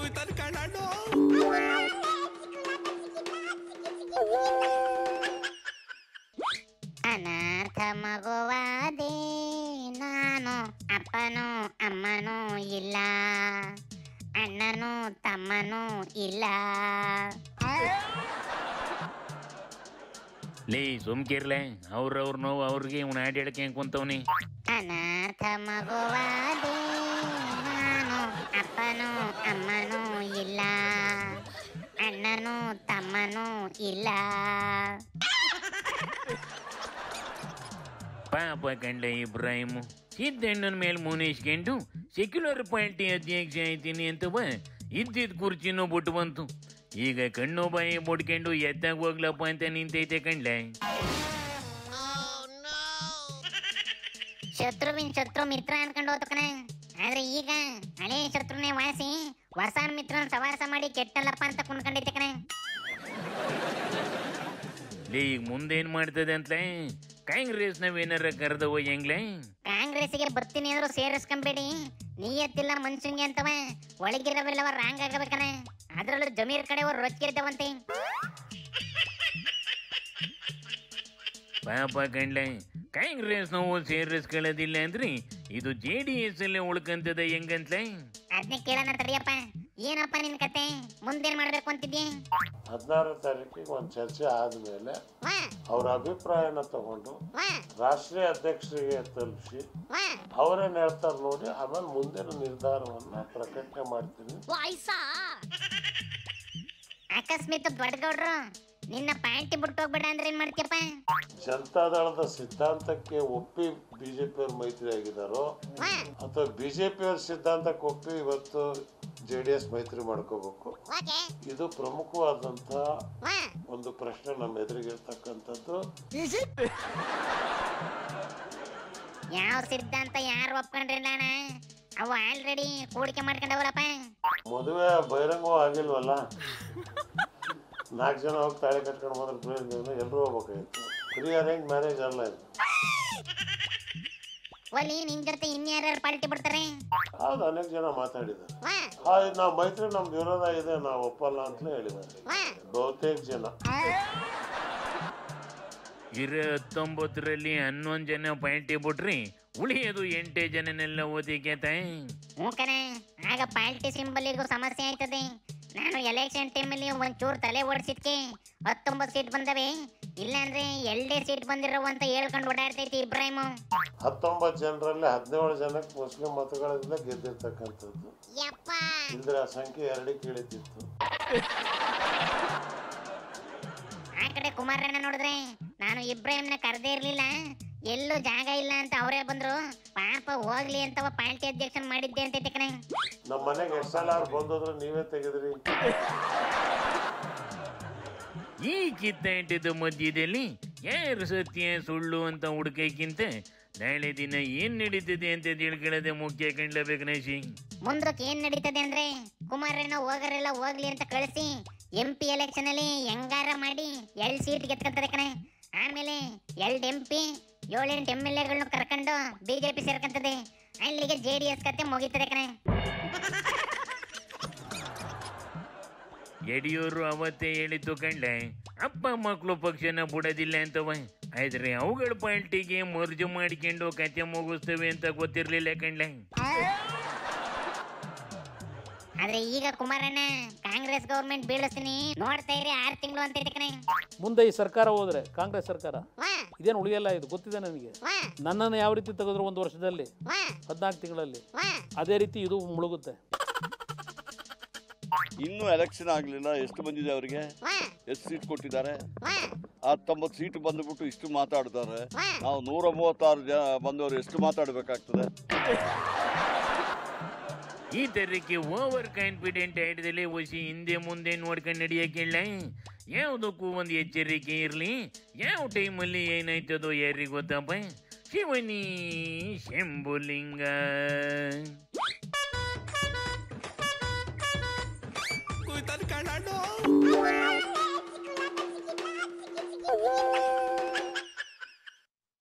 ಕುಯ್ತಾನ ಕಣ್ಣು. ಅನಾಥ ಮಗುವಾದೆ ನಾನು, ಅಪ್ಪನೂ ಅಮ್ಮನೂ ಇಲ್ಲ, ಅಣ್ಣನೂ ತಮ್ಮನೂ ಇಲ್ಲ. ಲೇ ಸುಮ್ಕಿರ್ಲೆ, ಅವ್ರವ್ರ ನೋವು ಅವ್ರಿಗೆ ಇವ್ನ ಹಾಡು ಹೇಳಕ್ಕೆ ಹೆಂಗೆ ಕುಂತವ್ನಿ. ಅನಾಥ ಮಗುವಾದೆ ನಾನು, ಅಪ್ಪನೂ ಅಮ್ಮನೂ ಇಲ್ಲ, ಅಣ್ಣನೂ ತಮ್ಮನೂ ಇಲ್ಲ. ಪಾಪ ಕಂಡ ಇಬ್ರಾಹಿಮು ಸಿದ್ದಣ್ಣನ ಮೇಲೆ ಮುನಿಸ್ಕೊಂಡು ಸೆಕ್ಯುಲರ್ ಪಾರ್ಟಿ ಅಧ್ಯಕ್ಷ ಆಯ್ತೀನಿ ಅಂತವ ಇದ್ದಿದ್ ಕುರ್ಚಿನೂ ಬಿಟ್ಟು ಬಂತು. ಈಗ ಕಣ್ಣು ಬಾಯಿ ಮುಡ್ಕೊಂಡು ಎದ್ದಾಗ ಹೋಗ್ಲಪ್ಪ ಅಂತ ನಿಂತೈತೆ ಕಂಡ್ಲೆ. ಶತ್ರುವಿನ ಶತ್ರು ಮಿತ್ರ ಅನ್ಕೊಂಡು ಹೋಗ್ತಕನ. ಆದ್ರೆ ಈಗ ಹಳೆ ಶತ್ರುನೇ ವಾಸಿ ಹೊಸ ಮಿತ್ರನ ಸವಾಸ ಮಾಡಿ ಕೆಟ್ಟಲ್ಲಪ್ಪ ಅಂತ ಕುಣ್ಕೊಂಡೈತೆ ಕಣ. ಈಗ ಮುಂದೇನ್ ಮಾಡ್ತದೆ ಅಂತಲೇ ಕಾಂಗ್ರೆಸ್ ನಾವೇನಾರ ಕರೆದವ ಹೆಂಗ್ಲೆ? ಕಾಂಗ್ರೆಸ್ಗೆ ಬರ್ತೀನಿ ಅಂದ್ರು ಸೇರಿಸ್ಕೊಂಬೇಡಿ, ನೀಯತ್ತಿಲ್ಲ ಮನ್ಸಂಗೆ ಅಂತವ ಒಳಗಿರವೆಲ್ಲವ ರಾಂಗ್ ಆಗಬೇಕನ. ಅದ್ರಲ್ಲೂ ಜಮೀರ್ ಕಡೆ ಅವ್ರು ರೊಚ್ಚಿರ್ತಾವಂತೆ. ಪಾಪ ಕಂಡ್ಲೆ ಕಾಂಗ್ರೆಸ್ ನಾವು ಸೇರಿಸ್ಕೊಳ್ಳೋದಿಲ್ಲ ಅಂದ್ರಿ ಇದು JDS ಅಲ್ಲೇ ಉಳ್ಕಂತದ ಹೆಂಗಂತ್ಲೆ? ಅದನ್ನೇ ಕೇಳೋಣ ತಡಿಯಪ್ಪ. ಏನಪ್ಪ ನಿನ್ ಕತೆ, ಮುಂದೇನ್ ಮಾಡ್ಬೇಕು ಅಂತಿದ್ಯಾ? 16ನೇ ತಾರೀಕಿಗೆ ಒಂದು ಚರ್ಚೆ ಆದ್ಮೇಲೆ ಅವ್ರ ಅಭಿಪ್ರಾಯನ ತಗೊಂಡು ರಾಷ್ಟ್ರೀಯ ಅಧ್ಯಕ್ಷರಿಗೆ ತಲುಪಿಸಿ ಅವರೇನ್ ಹೇಳ್ತಾರೆ ನೋಡಿ, ಆಮೇಲೆ ಮುಂದಿನ ನಿರ್ಧಾರವನ್ನ ಪ್ರಕಟಣೆ ಮಾಡ್ತೀನಿ. ಅಕಸ್ಮಾತ್ ದೊಡ್ಡಗೌಡ್ರು ನಿನ್ನ ಪ್ಯಾಂಟಿ ಬಿಟ್ಟು ಹೋಗ್ಬೇಡ ಅಂದ್ರೆ ಏನ್ ಮಾಡ್ತೀಯಪ್ಪ? ಜನತಾದಳದ ಸಿದ್ಧಾಂತಕ್ಕೆ ಒಪ್ಪಿ ಬಿಜೆಪಿ ಅವ್ರ ಮೈತ್ರಿ ಆಗಿದಾರೋ ಅಥವಾ ಬಿಜೆಪಿ ಅವ್ರ ಸಿದ್ಧಾಂತಕ್ಕೆ ಒಪ್ಪಿ ಇವತ್ತು JDS ಮೈತ್ರಿ ಮಾಡ್ಕೋಬೇಕು. ಇದು ಪ್ರಮುಖವಾದಂತ ಒಂದು ಪ್ರಶ್ನೆ ನಮ್ಮ ಎದುರಿಗಿರ್ತಕ್ಕಂಥದ್ದು. ಯಾವ ಸಿದ್ಧಾಂತ ಯಾರು ಒಪ್ಕೊಂಡ್ರಿಲ್ಲ ಅಣ್ಣ, ಅವು ಆಲ್ರೆಡಿ ಕೂಡಿಕೆ ಮಾಡ್ಕೊಂಡವರಪ್ಪ. ಮದುವೆ ಬಹಿರಂಗ ಆಗಿಲ್ವಲ್ಲ, 4 ಜನ ಹೋಗಿ ತಾಳಿ ಕಟ್ಕೊಂಡು ಬಂದ್ರೆ ಎಲ್ಲರೂ ಹೋಗ್ಬೇಕಾಗಿತ್ತು. ಪ್ರೀ ಅರೇಂಜ್ ಮ್ಯಾರೇಜ್ ಅಲ್ಲ ಇದು. ಒಲಿ ನಿನ್ ಜೊತೆ ಇನ್ಯಾರ್ಯಾರು ಪಾರ್ಟಿ ಬಿಡ್ತಾರೆ? ಹೌದು, ಅನೇಕ ಜನ ಮಾತಾಡಿದ್ದಾರೆ. ನಾವು ಮೈತ್ರಿ ನಮ್ದು ವಿರೋಧ ಇದೆ, ನಾವು ಒಪ್ಪಲ್ಲ ಅಂತಲೇ ಹೇಳಿದ್ದಾರೆ ಬಹುತೇಕ ಜನ. 19ರಲ್ಲಿ 11 ಜನ ಪಾರ್ಟಿ ಬಿಟ್ರಿ, ಉಳಿಯೋದು 8 ಜನನೆಲ್ಲ ಓದಿಕೇತಾಯಿ. ಮೂಕನೆ ಆಗ ಪಾರ್ಟಿ ಸಿಂಬಲಿಗೂ ಸಮಸ್ಯೆ ಆಯ್ತದೆ. ನಾನು ಎಲೆಕ್ಷನ್ ಟೈಮಲ್ಲಿ ಒಂಚೂರು ತಲೆ ಓಡಿಸಿದ್ಕೆ 19 ಸೀಟ್ ಬಂದವೆ, ಇಲ್ಲಾಂದ್ರೆ 2 ಸೀಟ್ ಬಂದಿರೋ ಅಂತ ಹೇಳ್ಕೊಂಡು ಓಡಾಡ್ತೈತಿ ಇಬ್ರಾಹಿಮು. 19 ಜನರಲ್ಲಿ 17 ಜನಕ್ಕೆ ಮುಸ್ಲಿಂ ಮತಗಳಿಂದ ಗೆದ್ದಿರ್ತಕ್ಕಂಥದ್ದು. ಇಲ್ದ್ರೆ ಆ ಸಂಖ್ಯೆ 2ಕ್ಕೆ ಇಳಿತಿತ್ತು. ಆ ಕಡೆ ಕುಮಾರಣ್ಣ ನೋಡಿದ್ರೆ ನಾನು ಇಬ್ರಾಹಿಂನ ಕರೆದೇ ಇರ್ಲಿಲ್ಲ, ಎಲ್ಲೂ ಜಾಗ ಇಲ್ಲ ಅಂತ ಅವರೇ ಬಂದ್ರು. ಪಾಪ ಹೋಗ್ಲಿ ಅಂತವ ಪಾರ್ಟಿ ಅಧ್ಯಕ್ಷನ್ ಮಾಡಿದ್ದೆ ಅಂತ ಕಣ. ನಮ್ಮ ಮನೆಗೆ ಎಷ್ಟು ಸಲ ಬಂದೋದ್ರೆ ನೀವೇ ತೆಗೆದ್ರಿ. ಈ ಕಿತ್ತಾಟದ ಮಧ್ಯದಲ್ಲಿ ಯಾರು ಸತ್ಯ ಸುಳ್ಳು ಅಂತ ಹುಡುಕಕ್ಕಿಂತ ನಾಳೆ ದಿನ ಏನ್ ನಡೀತದೆ ಅಂತ ತಿಳ್ಕೊಳ್ಳೋದೇ ಮುಖ್ಯ ಕಂಡ್ಲೇಬೇಕು ನಶಿ. ಮುಂದಕ್ಕೆ ಏನ್ ನಡೀತದೆ ಅಂದ್ರೆ ಕುಮಾರಣ್ಣ ಹೋಗರೆಲ್ಲ ಹೋಗ್ಲಿ ಅಂತ ಕಳಿಸಿ MP ಎಲೆಕ್ಷನ್ ಅಲ್ಲಿ ಹೆಂಗಾರ ಮಾಡಿ 2 ಸೀಟ್ ಗೆದ್ಕೊಂತದೆ ಕಣ. ಆಮೇಲೆ 2 MP 7-8 MLAಗಳನ್ನ ಕರ್ಕೊಂಡು BJP ಸೇರ್ಕಂತದೆ. ಅಲ್ಲಿಗೆ JDS ಕತೆ ಮುಗಿತದೆ ಕಣ. ಯಡಿಯೂರು ಅವತ್ತೇ ಹೇಳಿತ್ತು ಕಂಡ್ಲೆ, ಅಪ್ಪ ಮಕ್ಕಳು ಪಕ್ಷನ ಬಿಡೋದಿಲ್ಲ ಅಂತವ. ಆದ್ರೆ ಅವುಗಳ ಪಾರ್ಟಿಗೆ ಮರ್ಜು ಮಾಡಿಕೊಂಡು ಕತೆ ಮುಗಿಸ್ತೇವೆ ಅಂತ ಗೊತ್ತಿರ್ಲಿಲ್ಲ ಕಂಡ್ಲೆ. ಆದ್ರೆ ಈಗ ಕುಮಾರಣ್ಣ ಕಾಂಗ್ರೆಸ್ ಗೌರ್ಮೆಂಟ್ ಬೀಳಿಸ್ತೀನಿ ನೋಡ್ತಾ ಇರಿ 6 ತಿಂಗಳು ಅಂತ ಕಣೆ. ಮುಂದೆ ಈ ಸರ್ಕಾರ ಹೋದ್ರೆ ಕಾಂಗ್ರೆಸ್ ಸರ್ಕಾರ ಇದೇನು ಉಳಿಯಲ್ಲ, ಇದು ಗೊತ್ತಿದೆ ನನಗೆ. ನನ್ನನ್ನು ಯಾವ ರೀತಿ ತೆಗೆದ್ರು 1 ವರ್ಷದಲ್ಲಿ 14 ತಿಂಗಳಲ್ಲಿ, ಅದೇ ರೀತಿ ಇದು ಮುಳುಗುತ್ತೆ. ಇನ್ನೂ ಎಲೆಕ್ಷನ್ ಆಗ್ಲಿಲ್ಲ, ಎಷ್ಟು ಬಂದಿದೆ ಅವರಿಗೆ, ಎಷ್ಟು ಸೀಟ್ ಕೊಟ್ಟಿದ್ದಾರೆ? 19 ಸೀಟ್ ಬಂದ್ಬಿಟ್ಟು ಇಷ್ಟು ಮಾತಾಡ್ತಾರೆ. ನಾವು 136 ಜನ ಬಂದವರು ಎಷ್ಟು ಮಾತಾಡ್ಬೇಕಾಗ್ತದೆ? ಈ ತರಕ್ಕೆ ಓವರ್ ಕಾನ್ಫಿಡೆಂಟ್ ಆಯ್ತದಲ್ಲಿ ಒಸಿ ಹಿಂದೆ ಮುಂದೆ ನೋಡ್ಕೊಂಡು ನಡೆಯಕ್ಕಿಲ್ಲ. ಯಾವುದಕ್ಕೂ ಒಂದು ಎಚ್ಚರಿಕೆ ಇರಲಿ, ಯಾವ ಟೈಮಲ್ಲಿ ಏನಾಯ್ತದೋ ಯಾರಿಗೆ ಗೊತ್ತಪ್ಪ. ಶಿವನಿ ಶಂಭುಲಿಂಗ. ಕುಯ್ತಾನ ಕಣ್ಣು.